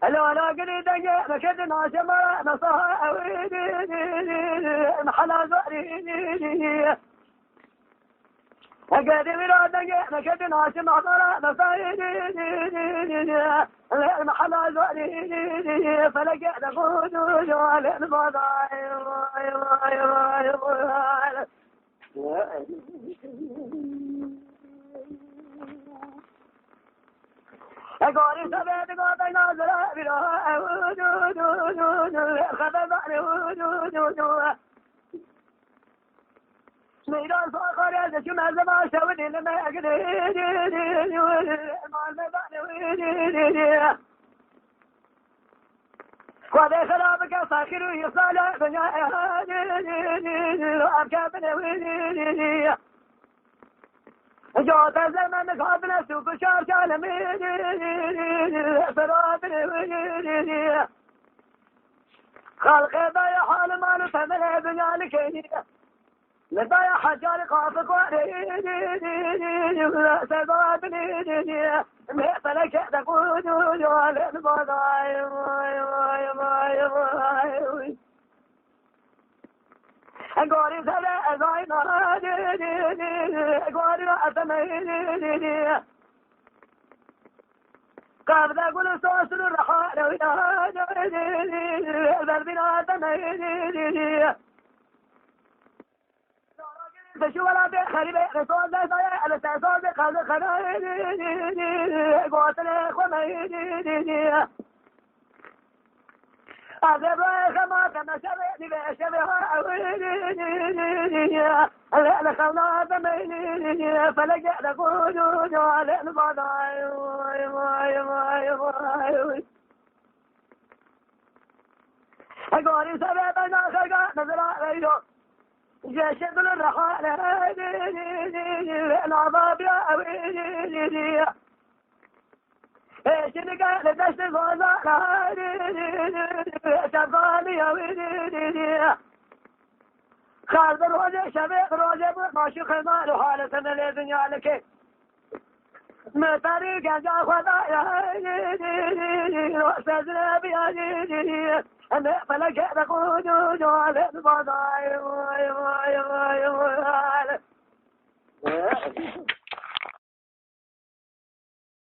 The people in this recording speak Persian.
هلا لا قريت مشد ناشمة نصها محلا زوري أقعد ولادك مشد ناشمة نصها محلا زوري فلقيت أقود جوال المضايا أقولي سبيت قاطع نازلة بلا خذ ميدان صاخر يا شو ما زمان شودي لما أقدر ما نبغى وهذا خلابك صاخر يصال بنيا أبكى جوت زمن قابل سوق شار شالمي فراد خلق ضيع حال ما نتمنى بنالك لضيع حجار قافك وريد سباب مثلك تقود جوال البضايا أقولي سلا أزاينا أقولي لا أتمنى قابل أقول سوسر الرحال ويا البربنا أتمنى بشو ولا بخري بخصوص ذا على تاسوس خذ خناي قاتل خميني هذا ما كان شبه بشبه لا خلنا ثميني فلقى نقول على البضايا أقولي سببنا خلق نزل عليه جاشد الرحال العذاب يا أويلي ايش اللي قال دشت الغزال شغال يا ويلي خالد الروجه شبيق روجه ماشي خمال وحالة من الدنيا لك ما طريق جا خدايا واستاذنا بيا أنا فلك تقود على البضايا